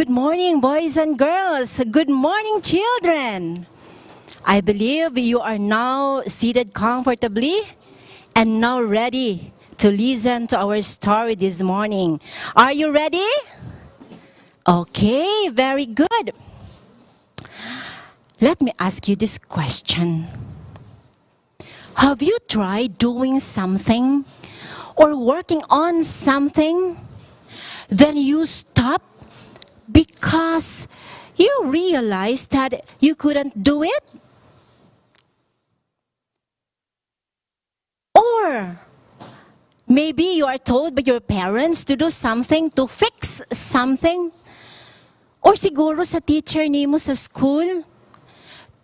Good morning, boys and girls. Good morning, children. I believe you are now seated comfortably and now ready to listen to our story this morning. Are you ready? Okay, very good. Let me ask you this question. Have you tried doing something or working on something, then you stop because you realized that you couldn't do it? Or maybe you are told by your parents to do something, to fix something. Or siguro sa teacher nimo sa school,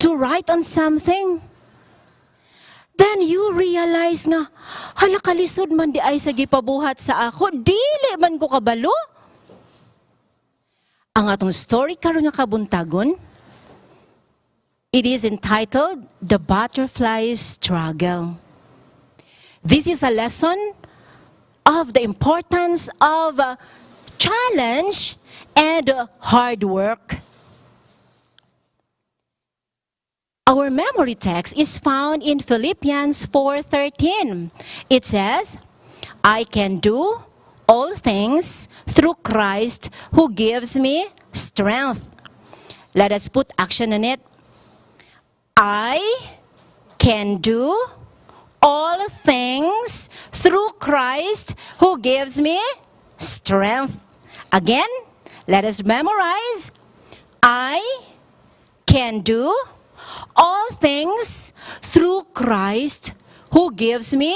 to write on something. Then you realize nga, hala kalisod man di ay sa gipabuhat sa ako, dili man ko kabalo. Ang atong story karon nga kabuntagon, it is entitled The Butterfly Struggle. This is a lesson of the importance of challenge and hard work. Our memory text is found in Philippians 4:13. It says, I can do all things through Christ who gives me strength. Let us put action on it. I can do all things through Christ who gives me strength. Again, let us memorize. I can do all things through Christ who gives me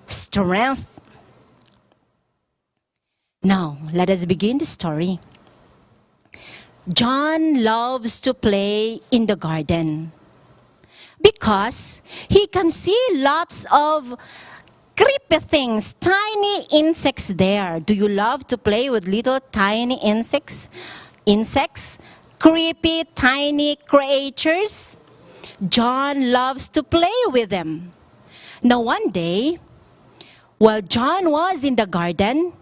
strength. Now, let us begin the story. John loves to play in the garden because he can see lots of creepy things, tiny insects there. Do you love to play with little tiny insects? Creepy, tiny creatures? John loves to play with them. Now one day, while John was in the garden,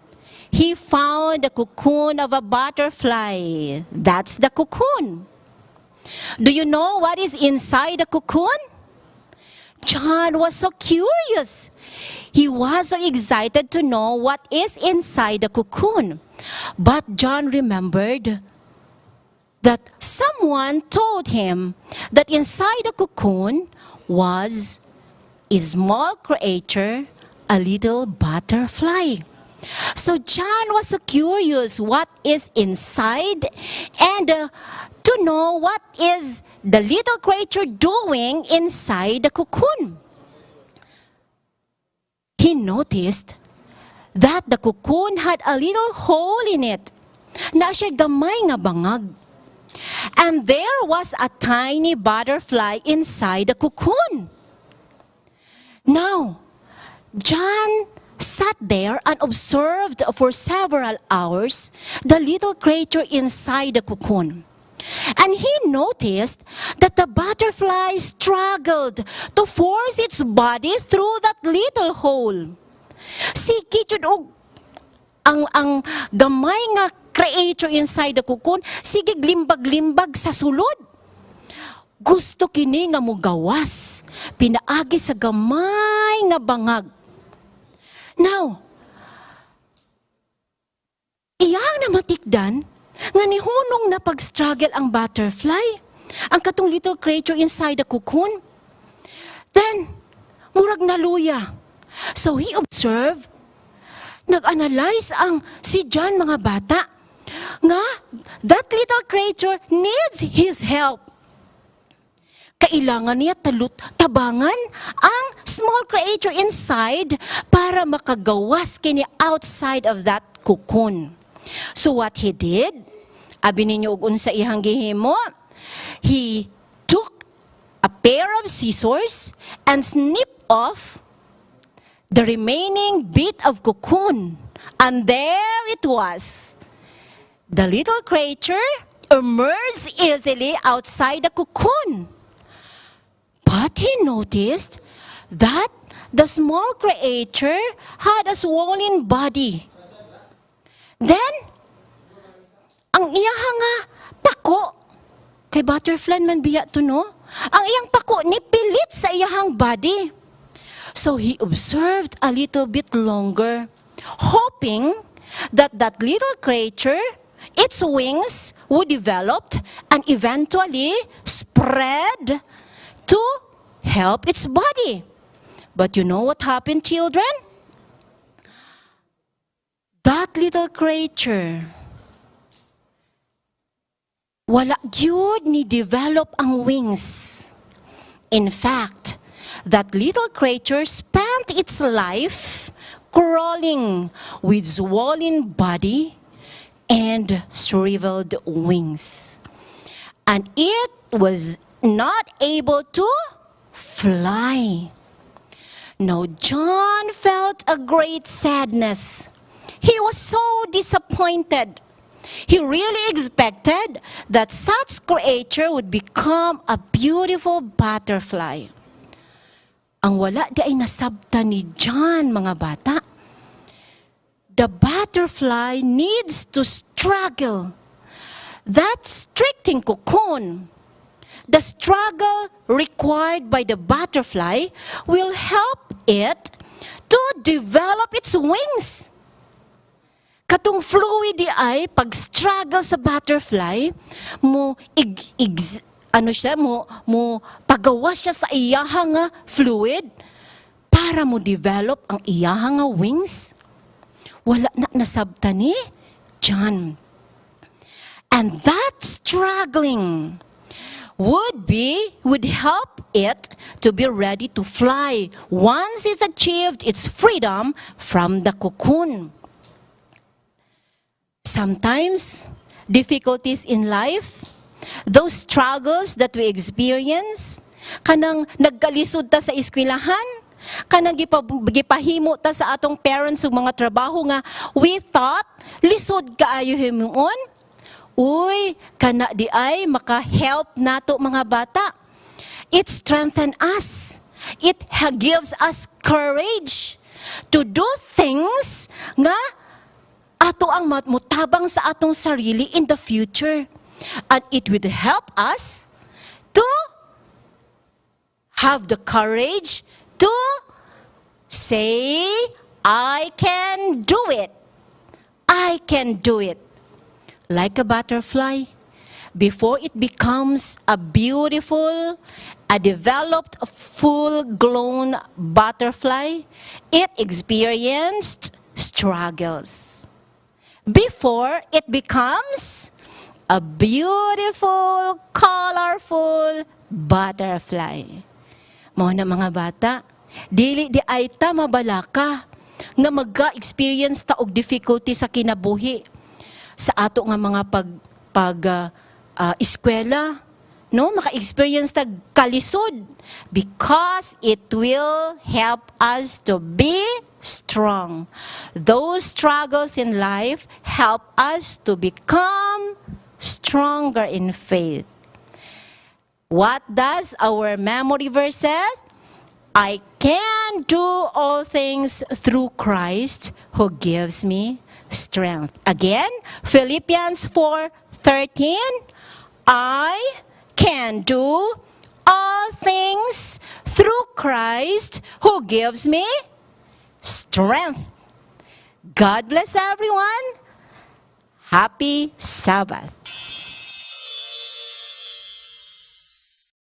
he found the cocoon of a butterfly. That's the cocoon. Do you know what is inside the cocoon? John was so curious. He was so excited to know what is inside the cocoon. But John remembered that someone told him that inside the cocoon was a small creature, a little butterfly. So John was so curious what is inside and to know what is the little creature doing inside the cocoon. He noticed that the cocoon had a little hole in it. Na siya gamay nga bangag. And there was a tiny butterfly inside the cocoon. Now, John sat there and observed for several hours the little creature inside the cocoon. And he noticed that the butterfly struggled to force its body through that little hole. Sige jud og ang gamay nga creature inside the cocoon, sige glimbag-limbag sa sulod. Gusto kini nga mugawas, pinaagi sa gamay nga bangag. Now, iyang namatikdan nga nihunong na pag-struggle ang butterfly, ang katong little creature inside the cocoon. Then, murag naluya. So he observed, nag-analyze ang si John mga bata, nga that little creature needs his help. Kailangan niya tabangan ang small creature inside para makagawas kini outside of that cocoon. So what he did, abi ninyo og unsa ihang gihimo, he took a pair of scissors and snipped off the remaining bit of cocoon. And there it was. The little creature emerged easily outside the cocoon. But he noticed that the small creature had a swollen body. Then, ang iyang nga pako, kay butterfly man biya to no, ang iyang pako ni pilit sa iyang body. So he observed a little bit longer, hoping that that little creature, its wings would develop and eventually spread to help its body. But you know what happened, children? That little creature, wala gyud ni develop ang wings. In fact, that little creature spent its life crawling with swollen body and shriveled wings. And it was not able to fly. Now John felt a great sadness. He was so disappointed. He really expected that such creature would become a beautiful butterfly. Ang wala di ay nasabta ni John, mga bata. The butterfly needs to struggle. That stricting cocoon, the struggle required by the butterfly will help it to develop its wings. Katong fluid di ay pag-struggle sa butterfly, mo pagawa siya sa iyahang fluid para mo develop ang iyahang wings. Wala na nasabta ni John. And that struggling would help it to be ready to fly once it's achieved its freedom from the cocoon. Sometimes, difficulties in life, those struggles that we experience, kanang nagkalisod ta sa eskwelahan, kanang gipahimo ta sa atong parents ug mga trabaho nga we thought lisod kaayo himuon. Uy, kana di ay maka-help nato mga bata. It strengthens us. It gives us courage to do things nga ato ang mutabang sa atong sarili in the future. And it would help us to have the courage to say, I can do it. I can do it. Like a butterfly, before it becomes a beautiful, a developed, full-grown butterfly, it experienced struggles. Before it becomes a beautiful, colorful butterfly. Mao na mga bata, dili di ay ta mabalaka nga magka-experience ta og difficulty sa kinabuhi sa ato nga mga eskwela, no, maka-experience ta kalisod because it will help us to be strong. Those struggles in life help us to become stronger in faith. What does our memory verse says? I can do all things through Christ who gives me strength. Again, Philippians 4:13, I can do all things through Christ who gives me strength. God bless everyone. Happy Sabbath.